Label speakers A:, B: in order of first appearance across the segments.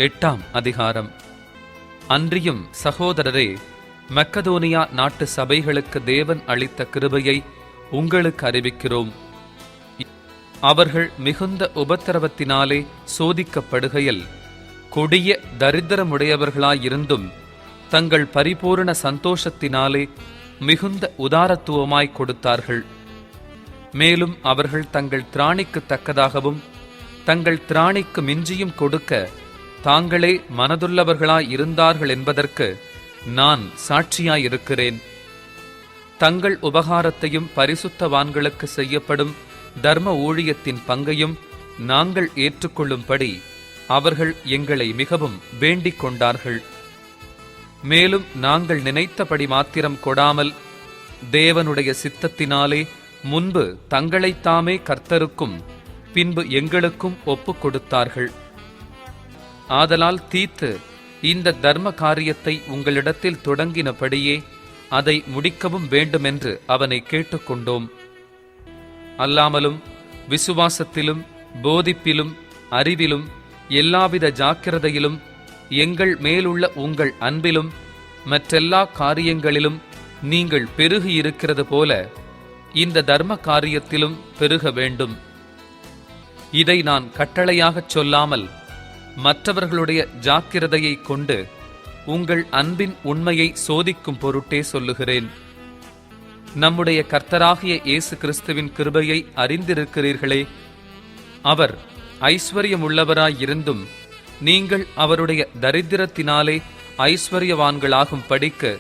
A: 8ஆம் அதிகாரம். அன்றியும் சகோதரரே, மக்கதோனியா நாட்டு சபைகளுக்கு தேவன் அளித்த கிருபையை உங்களுக்கு அறிவிக்கிறோம். அவர்கள் மிகுந்த உபத்திரவத்தினாலே சோதிக்கப்படுகையில் கொடிய தரித்திரமுடையவர்களாயிருந்தும் தங்கள் பரிபூரண சந்தோஷத்தினாலே மிகுந்த உதாரத்துவமாய் கொடுத்தார்கள். மேலும் அவர்கள் தங்கள் திராணிக்கு தக்கதாகவும் தங்கள் திராணிக்கு மிஞ்சியும் கொடுக்க தாங்களே மனதுள்ளவர்களாய் இருந்தார்கள் என்பதற்கு நான் சாட்சியாயிருக்கிறேன். தங்கள் உபகாரத்தையும் பரிசுத்தவான்களுக்கு செய்யப்படும் தர்ம ஊழியத்தின் பங்கையும் நாங்கள் ஏற்றுக்கொள்ளும்படி அவர்கள் எங்களை மிகவும் வேண்டிக் கொண்டார்கள். மேலும் நாங்கள் நினைத்தபடி மாத்திரம் கொடாமல் தேவனுடைய சித்தத்தினாலே முன்பு தங்களைத்தாமே கர்த்தருக்கும் பின்பு எங்களுக்கும் ஒப்புக் கொடுத்தார்கள். ஆதலால் தீத்து இந்த தர்ம காரியத்தை உங்களிடத்தில் தொடங்கினபடியே அதை முடிக்கவும் வேண்டுமென்று அவனை கேட்டுக்கொண்டோம். அல்லாமலும் விசுவாசத்திலும் போதிப்பிலும் அறிவிலும் எல்லாவித ஜாக்கிரதையிலும் எங்கள் மேலுள்ள உங்கள் அன்பிலும் மற்றெல்லா காரியங்களிலும் நீங்கள் பெருகியிருக்கிறது போல இந்த தர்ம காரியத்திலும் பெருக வேண்டும். இதை நான் கட்டளையாகச் சொல்லாமல் மற்றவர்களுடைய ஜாக்கிரதையை கொண்டு உங்கள் அன்பின் உண்மையை சோதிக்கும் பொருட்டே சொல்லுகிறேன். நம்முடைய கர்த்தராகிய இயேசு கிறிஸ்துவின் கிருபையை அறிந்திருக்கிறீர்களே. அவர் ஐஸ்வர்யமுள்ளவராயிருந்தும் நீங்கள் அவருடைய தரித்திரத்தினாலே ஐஸ்வர்யவான்களாகும் படிக்க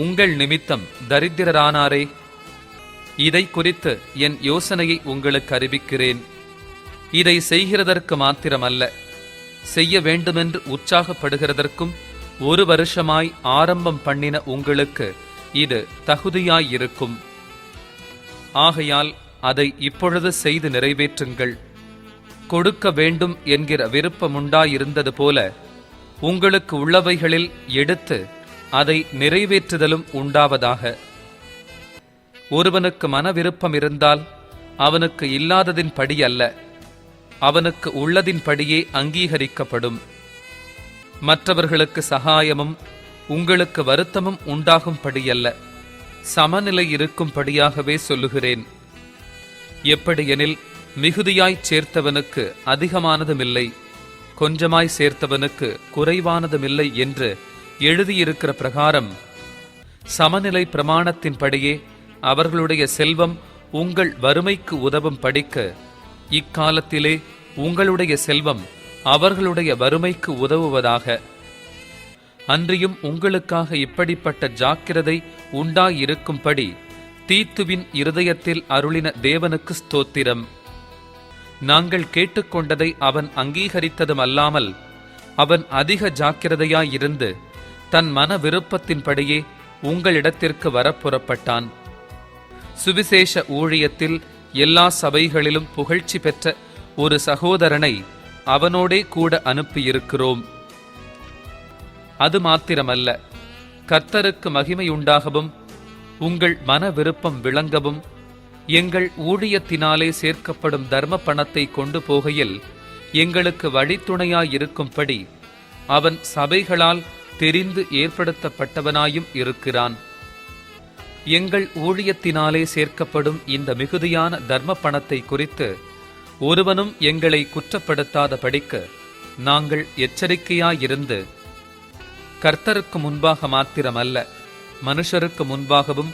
A: உங்கள் நிமித்தம் தரித்திரரானாரே. இதை குறித்து என் யோசனையை உங்களுக்கு அறிவிக்கிறேன். இதை செய்கிறதற்கு மாத்திரமல்ல, செய்ய வேண்டுமென்று உற்சாகப்படுகிறதற்கும் 1 வருஷமாய் ஆரம்பம் பண்ணின உங்களுக்கு இது தகுதியாயிருக்கும். ஆகையால் அதை இப்பொழுது செய்து நிறைவேற்றுங்கள். கொடுக்க வேண்டும் என்கிற விருப்பமுண்டாயிருந்தது போல உங்களுக்கு உள்ளவைகளில் எடுத்து அதை நிறைவேற்றுதலும் உண்டாவதாக. ஒருவனுக்கு மன விருப்பம் இருந்தால் அவனுக்கு இல்லாததின் படி அல்ல, அவனுக்கு உள்ளதின் படியே அங்கீகரிக்கப்படும். மற்றவர்களுக்கு சகாயமும் உங்களுக்கு வருத்தமும் உண்டாகும்படியல்ல, சமநிலை இருக்கும்படியாகவே சொல்லுகிறேன். எப்படியெனில் மிகுதியாய்ச் சேர்த்தவனுக்கு அதிகமானதுமில்லை, கொஞ்சமாய் சேர்த்தவனுக்கு குறைவானதுமில்லை என்று எழுதியிருக்கிற பிரகாரம் சமநிலை பிரமாணத்தின்படியே அவர்களுடைய செல்வம் உங்கள் வறுமைக்கு உதவும் படிக்க இக்காலத்திலே உங்களுடைய செல்வம் அவர்களுடைய வறுமைக்கு உதவுவதாக. அன்றியும் உங்களுக்காக இப்படிப்பட்ட ஜாக்கிரதை உண்டாயிருக்கும்படி தீத்துவின் இருதயத்தில் அருளின தேவனுக்கு ஸ்தோத்திரம். நாங்கள் கேட்டுக்கொண்டதை அவன் அங்கீகரித்ததும் அல்லாமல் அவன் அதிக ஜாக்கிரதையாயிருந்து தன் மன விருப்பத்தின்படியே உங்களிடத்திற்கு வர புறப்பட்டான். சுவிசேஷ ஊழியத்தில் எல்லா சபைகளிலும் புகழ்ச்சி பெற்ற ஒரு சகோதரனை அவனோடே கூட அனுப்பியிருக்கிறோம். அது மாத்திரமல்ல, கர்த்தருக்கு மகிமையுண்டாகவும் உங்கள் மன விருப்பம் விளங்கவும் எங்கள் ஊழியத்தினாலே சேர்க்கப்படும் தர்ம பணத்தை கொண்டு போகையில் எங்களுக்கு வழித்துணையாயிருக்கும்படி அவன் சபைகளால் தெரிந்து ஏற்படுத்தப்பட்டவனாயும் இருக்கிறான். எங்கள் ஊழியத்தினாலே சேர்க்கப்படும் இந்த மிகுதியான தர்ம பணத்தை குறித்து ஒருவனும் எங்களை குற்றப்படுத்தாத படிக்க நாங்கள் எச்சரிக்கையாயிருந்து கர்த்தருக்கு முன்பாக மாத்திரமல்ல, மனுஷருக்கு முன்பாகவும்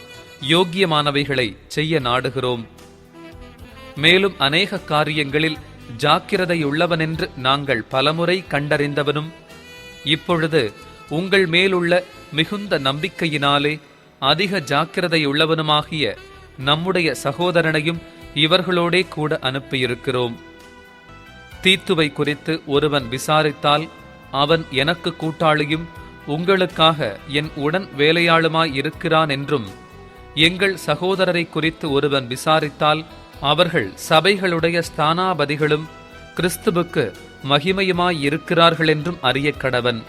A: யோக்கியமானவைகளை செய்ய நாடுகிறோம். மேலும் அநேக காரியங்களில் ஜாக்கிரதையுள்ளவனென்று நாங்கள் பலமுறை கண்டறிந்தவனும் இப்பொழுது உங்கள் மேலுள்ள மிகுந்த நம்பிக்கையினாலே அதிக ஜாக்கிரதையுள்ளவனுமாகிய நம்முடைய சகோதரனையும் இவர்களோடே கூட அனுப்பியிருக்கிறோம். தீத்துவை குறித்து ஒருவன் விசாரித்தால் அவன் எனக்கு கூட்டாளியும் உங்களுக்காக என் உடன் வேலையாளுமாயிருக்கிறான் என்றும், எங்கள் சகோதரரை குறித்து ஒருவன் விசாரித்தால் அவர்கள் சபைகளுடைய ஸ்தானாபதிகளும் கிறிஸ்துவுக்கு மகிமையுமாயிருக்கிறார்கள் என்றும் அறிய கடவன்.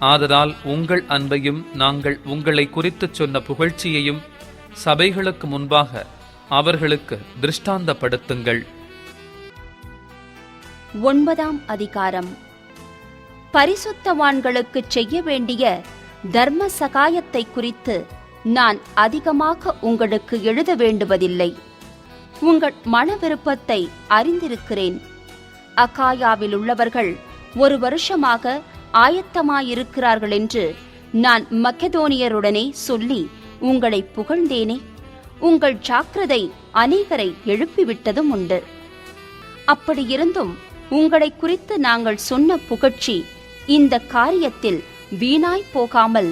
A: ஆதலால் உங்கள் அன்பையும் நாங்கள் உங்களை குறித்துச் சொன்ன புகழ்ச்சியையும் சபைகளுக்கு முன்பாக அவர்களுக்கு திருஷ்டாந்தப்படுத்துங்கள்.
B: 9ஆம் அதிகாரம். பரிசுத்தவான்களுக்குச் செய்ய வேண்டிய தர்ம சகாயத்தை குறித்து நான் அதிகமாக உங்களுக்கு எழுத வேண்டுவதில்லை. உங்கள் மன விருப்பத்தை அறிந்திருக்கிறேன். அகாயாவில் உள்ளவர்கள் 1 வருஷமாக ஆயத்தமாயிருக்கிறார்கள் என்று நான் மக்கெதோனியருடனே சொல்லி உங்களை புகழ்ந்தேனே. உங்கள் ஜாக்கிரதை அநேகரை எழுப்பிவிட்டதும் உண்டு. அப்படியிருந்தும் உங்களை குறித்து நாங்கள் சொன்ன புகழ்ச்சி இந்த காரியத்தில் வீணாய் போகாமல்,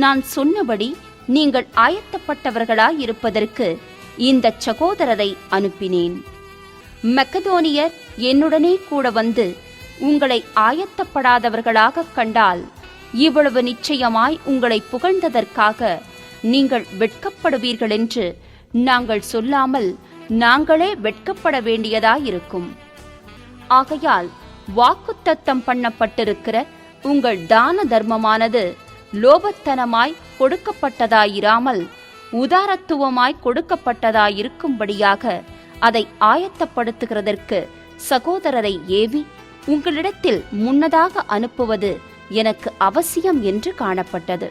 B: நான் சொன்னபடி நீங்கள் ஆயத்தப்பட்டவர்களாயிருப்பதற்கு இந்த சகோதரரை அனுப்பினேன். மக்கெதோனியர் என்னுடனே கூட வந்து உங்களை ஆயத்தப்படாதவர்களாக கண்டால், இவ்வளவு நிச்சயமாய் உங்களை புகழ்ந்ததற்காக நீங்கள் வெட்கப்படுவீர்கள் என்று நாங்கள் சொல்லாமல் நாங்களே வெட்கப்பட வேண்டியதாயிருக்கும். ஆகையால் வாக்குத்தத்தம் பண்ணப்பட்டிருக்கிற உங்கள் தான தர்மமானது லோபத்தனமாய் கொடுக்கப்பட்டதாயிராமல் உதாரத்துவமாய் கொடுக்கப்பட்டதாயிருக்கும்படியாக அதை ஆயத்தப்படுத்துகிறதற்கு சகோதரரை ஏவி உங்களிடத்தில் முன்னதாக அனுப்புவது எனக்கு அவசியம் என்று காணப்பட்டது.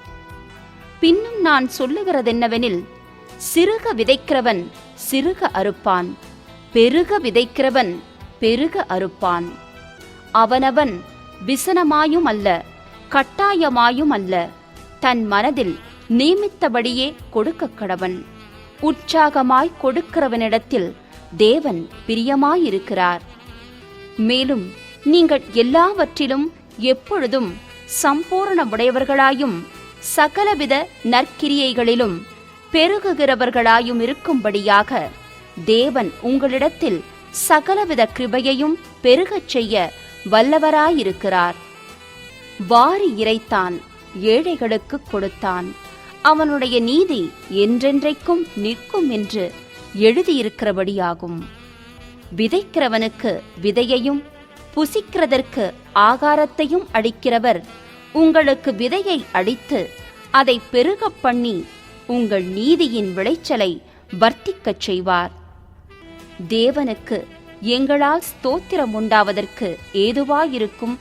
B: பின்னும் நான் சொல்லுகிறதென்னவெனில், சிறுக விதைக்கிறவன் சிறுக அறுப்பான், பெருக விதைக்கிறவன் பெருக அறுப்பான். அவனவன் விசனமாயும் அல்ல, கட்டாயமாயும் அல்ல, தன் மனதில் நியமித்தபடியே கொடுக்க கடவன். உற்சாகமாய் கொடுக்கிறவனிடத்தில் தேவன் பிரியமாயிருக்கிறார். மேலும் நீங்கள் எல்லாவற்றிலும் எப்பொழுதும் சம்பூரணமுடையவர்களாயும் சகலவித நற்கிரியைகளிலும் பெருகுகிறவர்களாயும் இருக்கும்படியாக தேவன் உங்களிடத்தில் சகலவித கிருபையையும் பெருகச் செய்ய வல்லவராயிருக்கிறார். வாரி இறைத்தான், ஏழைகளுக்கு கொடுத்தான், அவனுடைய நீதி என்றென்றைக்கும் நிற்கும் என்று எழுதியிருக்கிறபடியாகும். விதைக்கிறவனுக்கு விதையையும் புசிக்கிறதற்கு ஆகாரத்தையும் அளிக்கிறவர் உங்களுக்கு விதையை அளித்து அதை பெருகப் பண்ணி உங்கள் நீதியின் விளைச்சலை வர்த்திக்கச் செய்வார். தேவனுக்கு எங்களால் ஸ்தோத்திரம் உண்டாவதற்கு ஏதுவாயிருக்கும்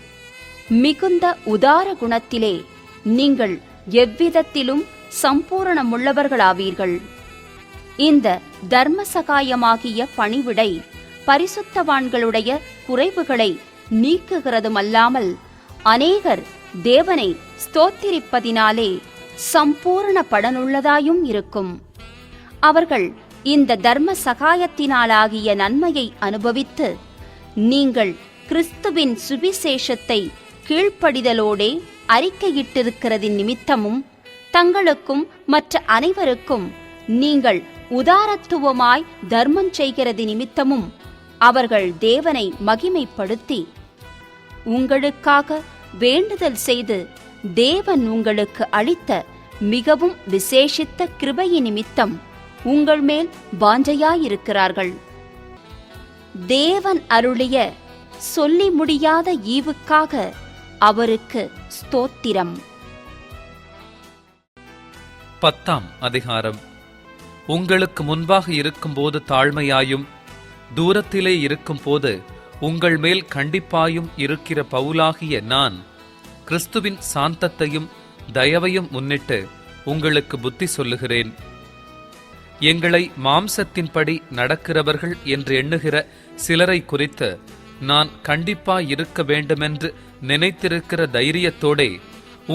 B: மிகுந்த உதார குணத்திலே நீங்கள் எவ்விதத்திலும் சம்பூரணமுள்ளவர்களாவீர்கள். இந்த தர்ம சகாயமாகிய பணிவிடை பரிசுத்தவான்களுடைய குறைவுகளை நீக்குகிறதுமல்லாமல் அநேகர் தேவனை ஸ்தோத்திரிப்பதினாலே சம்பூரண பலனுள்ளதாயும் இருக்கும். அவர்கள் இந்த தர்ம சகாயத்தினாலாகிய நன்மையை அனுபவித்து நீங்கள் கிறிஸ்துவின் சுவிசேஷத்தை கீழ்ப்படிதலோடே அறிக்கையிட்டிருக்கிறதின் நிமித்தமும் தங்களுக்கும் மற்ற அனைவருக்கும் நீங்கள் உதாரத்துவமாய் தர்மம் செய்கிறது நிமித்தமும் அவர்கள் தேவனை மகிமைப்படுத்தி உங்களுக்காக வேண்டுதல் செய்து தேவன் உங்களுக்கு அளித்த மிகவும் விசேஷித்த கிருபையின் நிமித்தம் உங்கள் மேல் வாஞ்சையாயிருக்கிறார்கள். தேவன் அருளிய சொல்லி முடியாத ஈவுக்காக அவருக்கு ஸ்தோத்திரம்.
A: 10ஆம் அதிகாரம். உங்களுக்கு முன்பாக இருக்கும்போது தாழ்மையாயும் தூரத்திலே இருக்கும்போது உங்கள் மேல் கண்டிப்பாயும் இருக்கிற பவுலாகிய நான் கிறிஸ்துவின் சாந்தத்தையும் தயவையும் முன்னிட்டு உங்களுக்கு புத்தி சொல்லுகிறேன். எங்களை மாம்சத்தின்படி நடக்கிறவர்கள் என்று எண்ணுகிற சிலரை குறித்து நான் கண்டிப்பாயிருக்க வேண்டுமென்று நினைத்திருக்கிற தைரியத்தோடே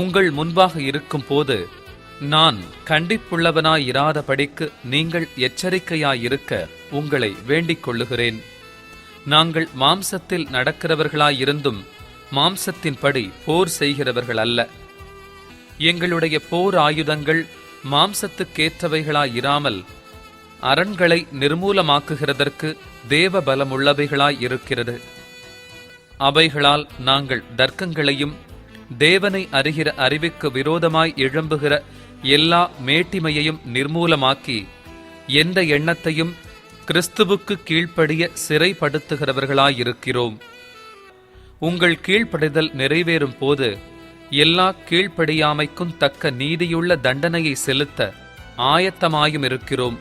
A: உங்கள் முன்பாக இருக்கும்போது நான் கண்டிப்புள்ளவனாயிராதபடிக்கு நீங்கள் எச்சரிக்கையாயிருக்க உங்களை வேண்டிக் கொள்ளுகிறேன். நாங்கள் மாம்சத்தில் நடக்கிறவர்களாயிருந்தும் மாம்சத்தின்படி போர் செய்கிறவர்கள் அல்ல. எங்களுடைய போர் ஆயுதங்கள் மாம்சத்துக்கேற்றவைகளாயிராமல் அரண்களை நிர்மூலமாக்குகிறதற்கு தேவ பலமுள்ளவைகளாயிருக்கிறது. அவைகளால் நாங்கள் தர்க்கங்களையும் தேவனை அறிகிற அறிவுக்கு விரோதமாய் எழும்புகிற எல்லா மேட்டிமையையும் நிர்மூலமாக்கி எந்த எண்ணத்தையும் கிறிஸ்துவுக்கு கீழ்ப்படிய சிறைப்படுத்துகிறவர்களாயிருக்கிறோம். உங்கள் கீழ்ப்படிதல் நிறைவேறும் போது எல்லா கீழ்ப்படியாமைக்கும் தக்க நீதியுள்ள தண்டனையை செலுத்த ஆயத்தமாயும் இருக்கிறோம்.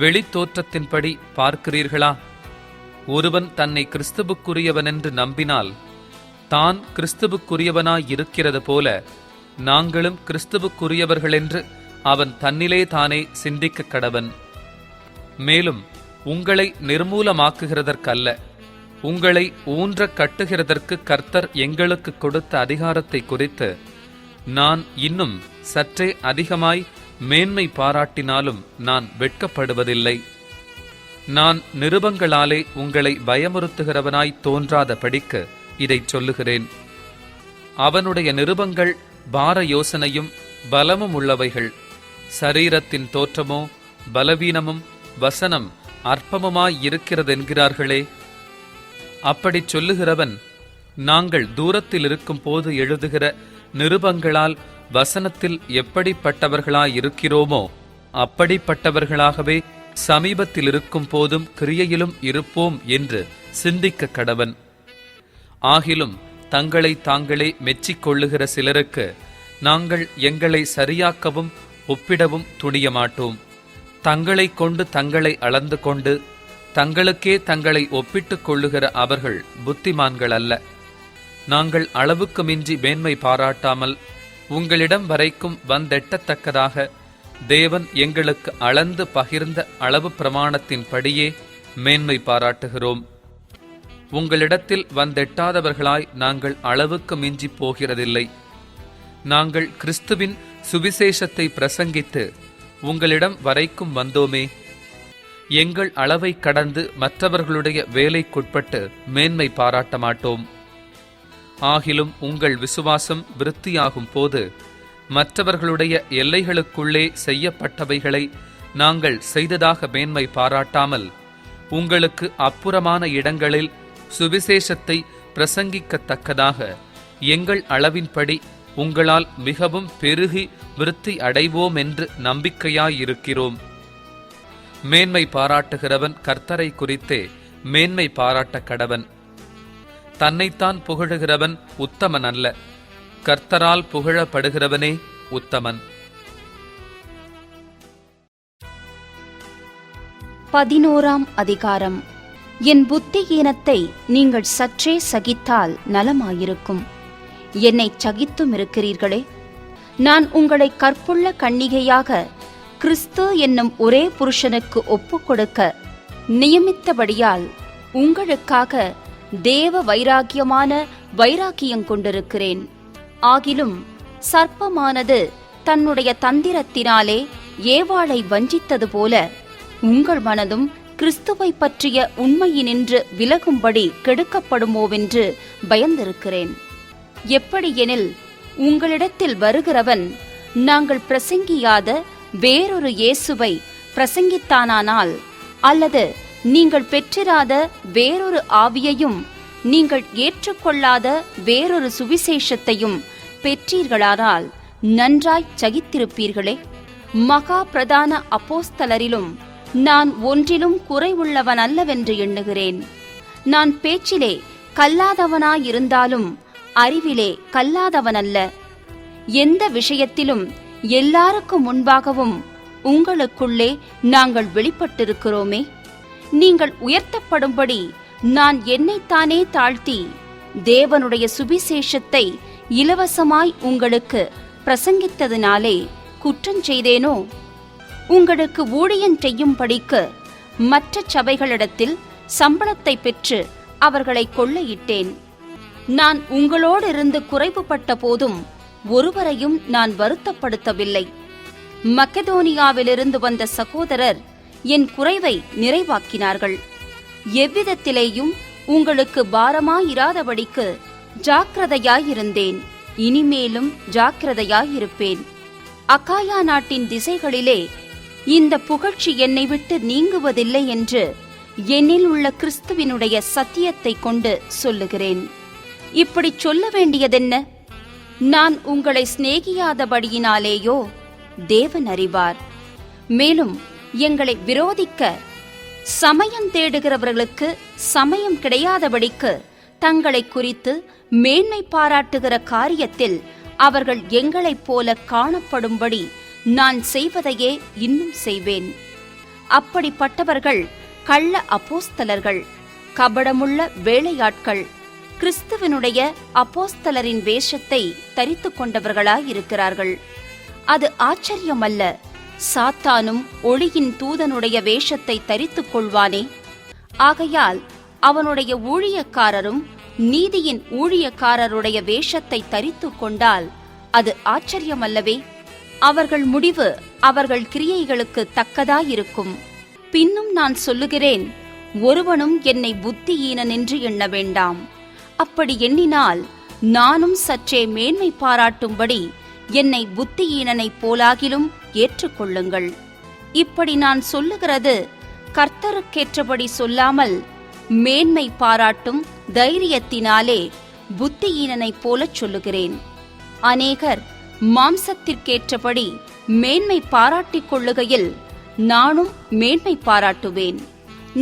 A: வெளித்தோற்றத்தின்படி பார்க்கிறீர்களா? ஒருவன் தன்னை கிறிஸ்துவுக்குரியவனென்று நம்பினால் தான் கிறிஸ்துவுக்குரியவனாய் இருக்கிறது போல நாங்களும் கிறிஸ்துவுக்குரியவர்களென்று அவன் தன்னிலே தானே சிந்திக்க கடவன். மேலும் உங்களை நிர்மூலமாக்குகிறதற்கல்ல, உங்களை ஊன்ற கட்டுகிறதற்கு கர்த்தர் எங்களுக்கு கொடுத்த அதிகாரத்தை குறித்து நான் இன்னும் சற்றே அதிகமாய் மேன்மை பாராட்டினாலும் நான் வெட்கப்படுவதில்லை. நான் நிருபங்களாலே உங்களை பயமுறுத்துகிறவனாய் தோன்றாதபடிக்கு இதைச் சொல்லுகிறேன். அவனுடைய நிருபங்கள் பார யோசனையும் பலமும் உள்ளவைகள். சரீரத்தின் தோற்றமோ பலவீனமும் வசனம் அற்பமுமாயிருக்கிறதென்கிறார்களே. அப்படிச் சொல்லுகிறவன் நாங்கள் தூரத்தில் இருக்கும் போது எழுதுகிற நிருபங்களால் வசனத்தில் எப்படிப்பட்டவர்களாயிருக்கிறோமோ அப்படிப்பட்டவர்களாகவே சமீபத்தில் இருக்கும் போதும் கிரியையிலும் இருப்போம் என்று சிந்திக்க கடவன். ஆகிலும் தங்களை தாங்களே மெச்சிக்கொள்ளுகிற சிலருக்கு நாங்கள் எங்களை சரியாக்கவும் ஒப்பிடவும் துணிய மாட்டோம். தங்களை கொண்டு தங்களை அளந்து கொண்டு தங்களுக்கே தங்களை ஒப்பிட்டுக் கொள்ளுகிற அவர்கள் புத்திமான்கள் அல்ல. நாங்கள் அளவுக்கு மிஞ்சி மேன்மை பாராட்டாமல் உங்களிடம் வரைக்கும் வந்தெட்டத்தக்கதாக தேவன் எங்களுக்கு அளந்து பகிர்ந்த அளவு பிரமாணத்தின் படியே மேன்மை பாராட்டுகிறோம். உங்களிடத்தில் வந்தெட்டாதவர்களாய் நாங்கள் அளவுக்கு மிஞ்சி போகிறதில்லை. நாங்கள் கிறிஸ்துவின் சுவிசேஷத்தை பிரசங்கித்து உங்களிடம் வரைக்கும் வந்தோமே. எங்கள் அளவை கடந்து மற்றவர்களுடைய வேலைக்குட்பட்டு மேன்மை பாராட்ட மாட்டோம். ஆகிலும் உங்கள் விசுவாசம் விருத்தியாகும் போது மற்றவர்களுடைய எல்லைகளுக்குள்ளே செய்யப்பட்டவைகளை நாங்கள் செய்ததாக மேன்மை பாராட்டாமல் உங்களுக்கு அப்புறமான இடங்களில் சுவிசேஷத்தை பிரசங்கிக்கத்தக்கதாக எங்கள் அளவின்படி உங்களால் மிகவும் பெருகி விருத்தி அடைவோம் என்று நம்பிக்கையாயிருக்கிறோம். மேன்மை பாராட்டுகிறவன் கர்த்தரை குறித்தே மேன்மை பாராட்ட கடவன். தன்னைத்தான் புகழுகிறவன் உத்தமன் அல்ல, கர்த்தரால் புகழப்படுகிறவனே உத்தமன்.
B: 11ஆம் அதிகாரம். என் புத்தியீனத்தை நீங்கள் சற்றே சகித்தால் நலமாயிருக்கும். என்னை சகித்தும் இருக்கிறீர்களே. நான் உங்களை கற்புள்ள கன்னிகையாக கிறிஸ்து என்னும் ஒரே புருஷனுக்கு ஒப்புக்கொடுக்க நியமித்தபடியால் உங்களுக்காக தேவ வைராக்கியமான வைராக்கியம் கொண்டிருக்கிறேன். ஆகிலும் சர்ப்பமானது தன்னுடைய தந்திரத்தினாலே ஏவாளை வஞ்சித்தது போல உங்கள் மனதும் கிறிஸ்துவை பற்றிய உண்மையினின்று விலகும்படி கெடுக்கப்படுமோவென்று பயந்திருக்கிறேன். எப்படியெனில் உங்களிடத்தில் வருகிறவன் நாங்கள் பிரசங்கியாத வேறொரு இயேசுவை பிரசங்கித்தானானால், அல்லது நீங்கள் பெற்றிராத வேறொரு ஆவியையும் நீங்கள் ஏற்றுக்கொள்ளாத வேறொரு சுவிசேஷத்தையும் பெற்றீர்களானால் நன்றாய் சகித்திருப்பீர்களே. மகா பிரதான அப்போஸ்தலரிலும் நான் ஒன்றிலும் குறைவுள்ளவன் அல்லவென்று எண்ணுகிறேன். நான் பேச்சிலே கல்லாதவனாயிருந்தாலும் அறிவிலே கல்லாதவனல்ல. எந்த விஷயத்திலும் எல்லாருக்கும் முன்பாகவும் உங்களுக்குள்ளே நாங்கள் வெளிப்பட்டிருக்கிறோமே. நீங்கள் உயர்த்தப்படும்படி நான் என்னைத்தானே தாழ்த்தி தேவனுடைய சுவிசேஷத்தை இலவசமாய் உங்களுக்கு பிரசங்கித்ததினாலே குற்றஞ்செய்தேனோ? உங்களுக்கு ஊழியம் செய்யும்படிக்கு மற்ற சபைகளிடத்தில் சம்பளத்தை பெற்று அவர்களை கொள்ளையிட்டேன். நான் உங்களோடு இருந்து குறைவுபட்ட போதும் ஒருவரையும் நான் வருத்தப்படுத்தவில்லை. மக்கெதோனியாவிலிருந்து வந்த சகோதரர் என் குறைவை நிறைவாக்கினார்கள். எவ்விதத்திலேயும் உங்களுக்கு பாரமாயிராதபடிக்கு ஜாக்கிரதையாயிருந்தேன். இனிமேலும் ஜாக்கிரதையாயிருப்பேன். அகாயா நாட்டின் திசைகளிலே இந்த புகழ்ச்சி என்னை விட்டு நீங்குவதில்லை என்று என்னில் உள்ள கிறிஸ்துவினுடைய சத்தியத்தை கொண்டு சொல்லுகிறேன். இப்படி சொல்ல வேண்டியதென்ன? நான் உங்களை சிநேகியாதபடியினாலேயோ? தேவன் அறிவார். மேலும் எங்களை விரோதிக்க சமயம் தேடுகிறவர்களுக்கு சமயம் கிடையாதபடிக்கு தங்களை குறித்து மேன்மை பாராட்டுகிற காரியத்தில் அவர்கள் எங்களைப் போல காணப்படும்படி நான் செய்வதையே இன்னும் செய்வேன். அப்படிப்பட்டவர்கள் கள்ள அப்போஸ்தலர்கள், கபடமுள்ள வேலையாட்கள், கிறிஸ்துவனுடைய அப்போஸ்தலரின் வேஷத்தை தரித்து கொண்டவர்களாயிருக்கிறார்கள். அது ஆச்சரியமல்ல. சாத்தானும் ஒளியின் தூதனுடைய வேஷத்தை தரித்துக் கொள்வானே. ஆகையால் அவனுடைய ஊழியக்காரரும் நீதியின் ஊழியக்காரருடைய வேஷத்தை தரித்து கொண்டால் அது ஆச்சரியமல்லவே. அவர்கள் முடிவு அவர்கள் கிரியைகளுக்கு தக்கதாயிருக்கும். பின்னும் நான் சொல்லுகிறேன், ஒருவனும் என்னை புத்தியீனன் என்று எண்ண வேண்டாம். அப்படி எண்ணினால் நானும் சற்றே மேன்மை பாராட்டும்படி என்னை புத்தியீனனைப் போலாகிலும் ஏற்றுக்கொள்ளுங்கள். இப்படி நான் சொல்லுகிறது கர்த்தருக்கேற்றபடி சொல்லாமல் மேன்மை பாராட்டும் தைரியத்தினாலே புத்தியீனனைப் போலச் சொல்லுகிறேன். அநேகர் மாம்சத்திற்கேற்றபடி மேன்மை பாராட்டிக் கொள்ளுகையில் நானும் மேன்மை பாராட்டுவேன்.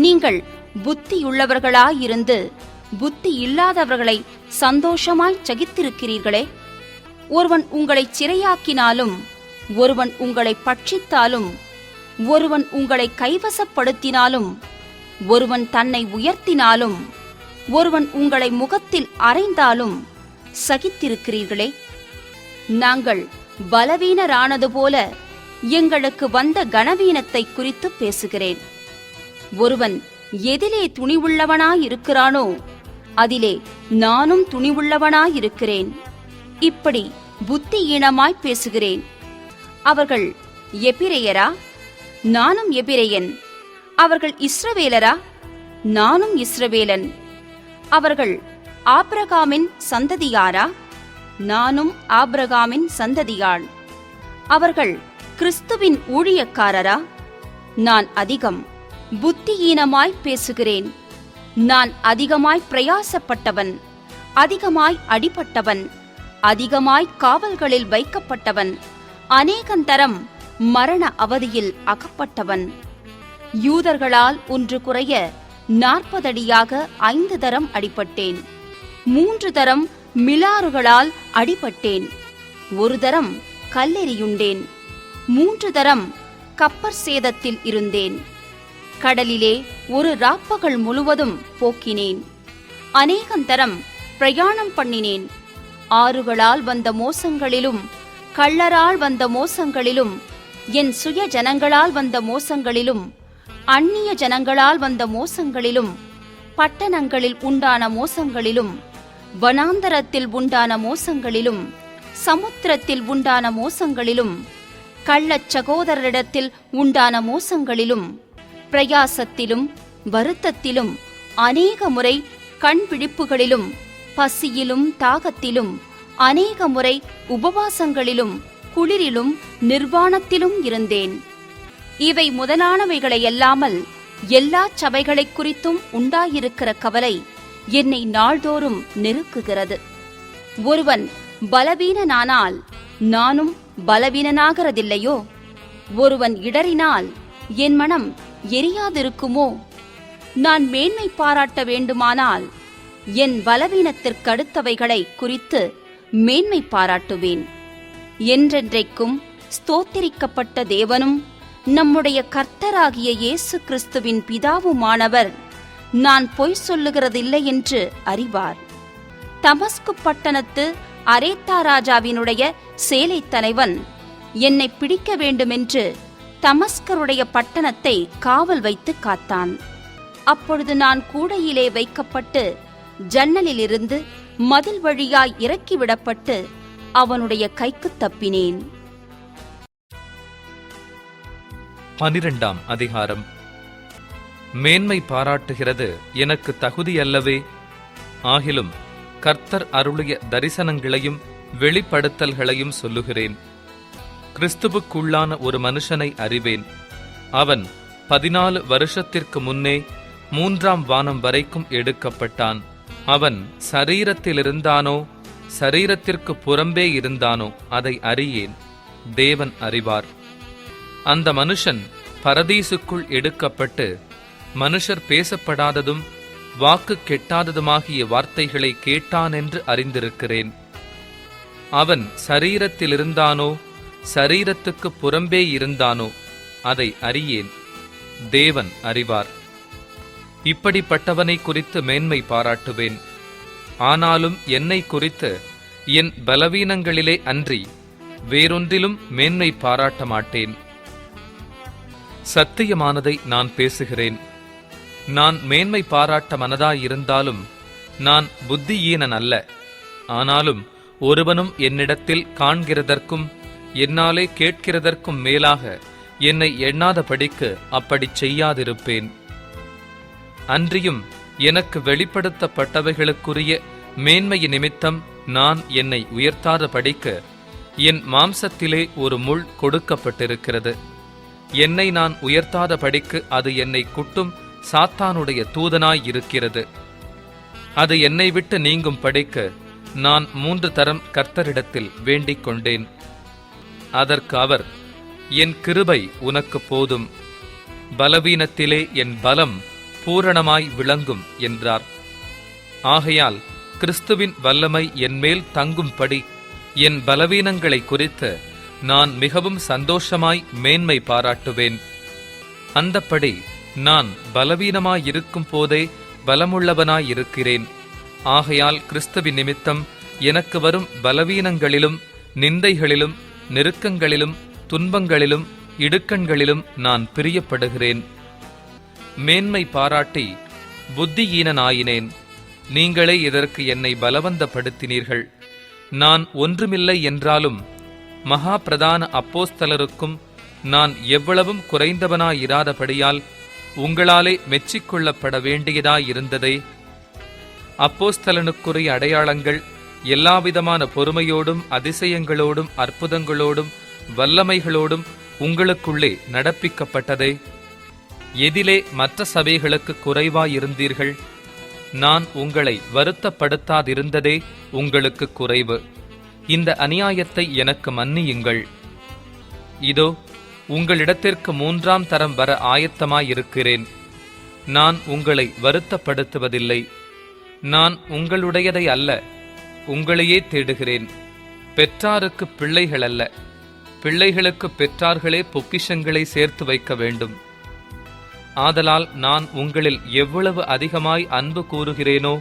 B: நீங்கள் புத்தியுள்ளவர்களாயிருந்து புத்தி இல்லாதவர்களை சந்தோஷமாய் சகித்திருக்கிறீர்களே. ஒருவன் உங்களை சிறையாக்கினாலும், ஒருவன் உங்களை பட்சித்தாலும், ஒருவன் உங்களை கைவசப்படுத்தினாலும், ஒருவன் தன்னை உயர்த்தினாலும், ஒருவன் உங்களை முகத்தில் அறைந்தாலும் சகித்திருக்கிறீர்களே. நாங்கள் பலவீனரானது போல எங்களுக்கு வந்த கனவீனத்தை குறித்து பேசுகிறேன். ஒருவன் எதிலே துணிவுள்ளவனாயிருக்கிறானோ அதிலே நானும் துணிவுள்ளவனாயிருக்கிறேன். இப்படி புத்தியீனமாய் பேசுகிறேன். அவர்கள் எபிரெயரா? நானும் எபிரெயன். அவர்கள் இஸ்ரவேலரா? நானும் இஸ்ரவேலன். அவர்கள் ஆபிரகாமின் சந்ததியாரா? நானும் ஆபிரகாமின் சந்ததியாள். அவர்கள் கிறிஸ்துவின் ஊழியக்காரரா? நான் அதிகம். புத்தியீனமாய் பேசுகிறேன். நான் அதிகமாய் பிரயாசப்பட்டவன், அதிகமாய் அடிபட்டவன், அதிகமாய் காவல்களில் வைக்கப்பட்டவன், அநேகந்தரம் மரண அவதியில் அகப்பட்டவன். யூதர்களால் ஒன்று குறைய 40 அடியாக 5 தரம் அடிபட்டேன். 3 தரம் மிலாறுகளால் அடிபட்டேன். 1 தரம் கல்லெறியுண்டேன். 3 தரம் கப்பற் சேதத்தில் இருந்தேன். கடலிலே ஒரு ராப்பகல் முழுவதும் போக்கினேன். அநேகந்தரம் பிரயாணம் பண்ணினேன். ஆறுகளால் வந்த மோசங்களிலும், கள்ளரால் வந்த மோசங்களிலும், என் சுய ஜனங்களால் வந்த மோசங்களிலும், அந்நிய ஜனங்களால் வந்த மோசங்களிலும், பட்டணங்களில் உண்டான மோசங்களிலும், வனாந்தரத்தில் உண்டான மோசங்களிலும், சமுத்திரத்தில் உண்டான மோசங்களிலும், கள்ளச் சகோதரரிடத்தில் உண்டான மோசங்களிலும், பிரயாசத்திலும் வருத்தத்திலும், அநேக முறை கண் விழிப்புகளிலும், பசியிலும் தாகத்திலும், அநேக முறை உபவாசங்களிலும், குளிரிலும் நிர்வாணத்திலும் இருந்தேன். இவை முதலானவைகளையல்லாமல் எல்லா சபைகளைக் குறித்தும் உண்டாயிருக்கிற கவலை என்னை நாள்தோறும் நெருக்குகிறது. ஒருவன் பலவீனனானால் நானும் பலவீனனாகிறதில்லையோ? ஒருவன் இடறினால் என் மனம் எரியாதிருக்குமோ? நான் மேன்மை பாராட்ட வேண்டுமானால் என் பலவீனத்திற்கடுத்தவைகளை குறித்து மேன்மை பாராட்டுவேன். என்றென்றைக்கும் ஸ்தோத்திரிக்கப்பட்ட தேவனும் நம்முடைய கர்த்தராகிய இயேசு கிறிஸ்துவின் பிதாவுமானவர் நான் பொய் சொல்லுகிறதில்லை என்று அறிவார். தமஸ்கு பட்டணத்து அரேத்தா ராஜாவினுடைய சேலை தலைவன் என்னை பிடிக்க வேண்டுமென்று தமஸ்கருடைய பட்டணத்தை காவல் வைத்து காத்தான். அப்பொழுது நான் கூடையிலே வைக்கப்பட்டு ஜன்னலிலிருந்து மதில் வழியாய் இறக்கிவிடப்பட்டு அவனுடைய கைக்கு தப்பினேன்.
A: 12ஆம் அதிகாரம். மேன்மை பாராட்டுகிறது எனக்கு தகுதியல்லவே. ஆகிலும் கர்த்தர் அருளிய தரிசனங்களையும் வெளிப்படுத்தல்களையும் சொல்லுகிறேன். கிறிஸ்துவுக்குள்ளான ஒரு மனுஷனை அறிவேன். அவன் 14 வருஷத்திற்கு முன்னே 3ஆம் வானம் வரைக்கும் எடுக்கப்பட்டான். அவன் சரீரத்திலிருந்தானோ சரீரத்திற்கு புறம்பே இருந்தானோ அதை அறியேன். தேவன் அறிவார். அந்த மனுஷன் பரதீசுக்குள் எடுக்கப்பட்டு மனுஷர் பேசப்படாததும் வாக்கு கெட்டாததுமாகிய வார்த்தைகளை கேட்டானென்று அறிந்திருக்கிறேன். அவன் சரீரத்திலிருந்தானோ சரீரத்துக்கு புறம்பே இருந்தானோ அதை அறியேன். தேவன் அறிவார். இப்படிப்பட்டவனை குறித்து மேன்மை பாராட்டுவேன். ஆனாலும் என்னை குறித்து என் பலவீனங்களிலே அன்றி வேறொன்றிலும் மேன்மை பாராட்ட மாட்டேன். சத்தியமானதை நான் பேசுகிறேன். நான் மேன்மை பாராட்ட மனதாயிருந்தாலும் நான் புத்தியீனன் அல்ல. ஆனாலும் ஒருவனும் என்னிடத்தில் காண்கிறதற்கும் என்னாலே கேட்கிறதற்கும் மேலாக என்னை எண்ணாதபடிக்கு அப்படிச் செய்யாதிருப்பேன். அன்றியும் எனக்கு வெளிப்படுத்தப்பட்டவைகளுக்குரிய மேன்மை நிமித்தம் நான் என்னை உயர்த்தாதபடிக்கு என் மாம்சத்திலே ஒரு முள் கொடுக்கப்பட்டிருக்கிறது. என்னை நான் உயர்த்தாதபடிக்கு அது என்னை குட்டும் சாத்தானுடைய தூதனாயிருக்கிறது. அது என்னை விட்டு நீங்கும் படிக்க நான் 3 தரம் கர்த்தரிடத்தில் வேண்டிக் கொண்டேன். அதற்கு அவர், என் கிருபை உனக்கு போதும், பலவீனத்திலே என் பலம் பூரணமாய் விளங்கும் என்றார். ஆகையால் கிறிஸ்துவின் வல்லமை என்மேல் தங்கும்படி என் பலவீனங்களை குறித்து நான் மிகவும் சந்தோஷமாய் மேன்மை பாராட்டுவேன். அந்தப்படி நான் பலவீனமாயிருக்கும் போதே பலமுள்ளவனாயிருக்கிறேன். ஆகையால் கிறிஸ்துவின் நிமித்தம் எனக்கு வரும் பலவீனங்களிலும் நிந்தைகளிலும் நெருக்கங்களிலும் துன்பங்களிலும் இடுக்கண்களிலும் நான் பிரியப்படுகிறேன். மேன்மை பாராட்டி புத்தியீனனாயினேன். நீங்களே இதற்கு என்னை பலவந்தப்படுத்தினீர்கள். நான் ஒன்றுமில்லை என்றாலும் மகா பிரதான அப்போஸ்தலருக்கும் நான் எவ்வளவும் குறைந்தவனாயிராதபடியால் உங்களாலே மெச்சிக்கொள்ளப்பட வேண்டியதாயிருந்ததே. அப்போஸ்தலனுக்குரிய அடையாளங்கள் எல்லாவிதமான பொறுமையோடும் அதிசயங்களோடும் அற்புதங்களோடும் வல்லமைகளோடும் உங்களுக்குள்ளே நடப்பிக்கப்பட்டதே. எதிலே மற்ற சபைகளுக்கு குறைவாயிருந்தீர்கள்? நான் உங்களை வருத்தப்படுத்தாதிருந்ததே உங்களுக்கு குறைவு. இந்த அநியாயத்தை எனக்கு மன்னியுங்கள். இதோ உங்களிடத்திற்கு 3ஆம் தரம் வர ஆயத்தமாயிருக்கிறேன். நான் உங்களை வருத்தப்படுத்துவதில்லை. நான் உங்களுடையதை அல்ல, உங்களையே தேடுகிறேன். பெற்றாருக்கு பிள்ளைகள் அல்ல, பிள்ளைகளுக்கு பெற்றார்களே பொக்கிஷங்களை சேர்த்து வைக்க வேண்டும். ஆதலால் நான் உங்களில் எவ்வளவு அதிகமாய் அன்பு கூறுகிறேனோ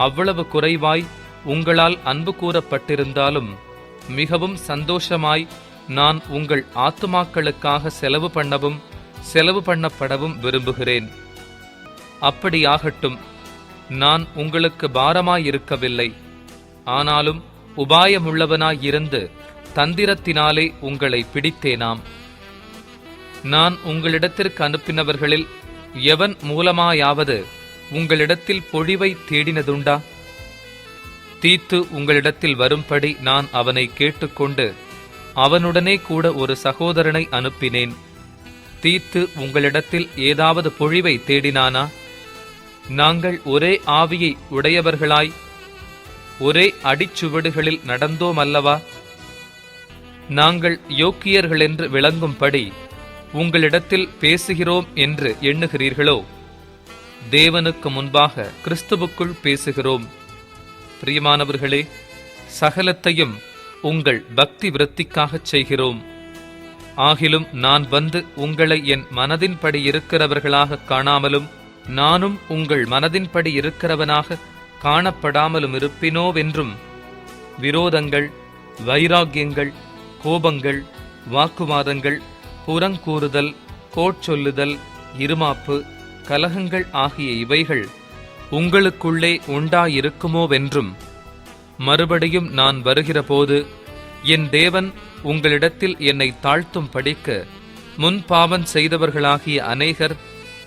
A: அவ்வளவு குறைவாய் உங்களால் அன்பு கூறப்பட்டிருந்தாலும் மிகவும் சந்தோஷமாய் நான் உங்கள் ஆத்துமாக்களுக்காக செலவு பண்ணப்படவும் விரும்புகிறேன். அப்படியாகட்டும். நான் உங்களுக்கு பாரமாயிருக்கவில்லை. ஆனாலும் உபாயமுள்ளவனாயிருந்து தந்திரத்தினாலே உங்களை பிடித்தேனாம். நான் உங்களிடத்திற்கு அனுப்பினவர்களில் எவன் மூலமாயாவது உங்களிடத்தில் பொழிவை தேடினதுண்டா? தீத்து உங்களிடத்தில் வரும்படி நான் அவனை கேட்டுக்கொண்டு அவனுடனே கூட ஒரு சகோதரனை அனுப்பினேன். தீத்து உங்களிடத்தில் ஏதாவது பொழிவை தேடினானா? நாங்கள் ஒரே ஆவியை உடையவர்களாய் ஒரே அடிச்சுவடுகளில் நடந்தோமல்லவா? நாங்கள் யோக்கியர்களென்று விளங்கும்படி உங்களிடத்தில் பேசுகிறோம் என்று எண்ணுகிறீர்களோ? தேவனுக்கு முன்பாக கிறிஸ்துவுக்குள் பேசுகிறோம். பிரியமானவர்களே, சகலத்தையும் உங்கள் பக்தி விருத்திக்காகச் செய்கிறோம். ஆகிலும் நான் வந்து உங்களை என் மனதின்படி இருக்கிறவர்களாக காணாமலும் நானும் உங்கள் மனதின்படி இருக்கிறவனாக காணப்படாமலும் இருப்பினோவென்றும் விரோதங்கள், வைராக்கியங்கள், கோபங்கள், வாக்குவாதங்கள், புறங்கூறுதல், கோட்சொல்லுதல், இருமாப்பு, கலகங்கள் ஆகிய இவைகள் உங்களுக்குள்ளே உண்டாயிருக்குமோவென்றும் மறுபடியும் நான் வருகிறபோது என் தேவன் உங்களிடத்தில் என்னை தாழ்த்தும் படிக்க முன் பாவம் செய்தவர்களாகிய அநேகர்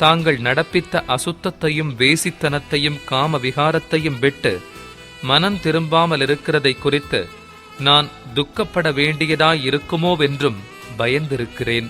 A: தாங்கள் நடப்பித்த அசுத்தத்தையும் வேசித்தனத்தையும் காம விகாரத்தையும் விட்டு மனம் திரும்பாமல் இருக்கிறதை குறித்து நான் துக்கப்பட வேண்டியதாயிருக்குமோவென்றும் பயந்திருக்கிறேன்.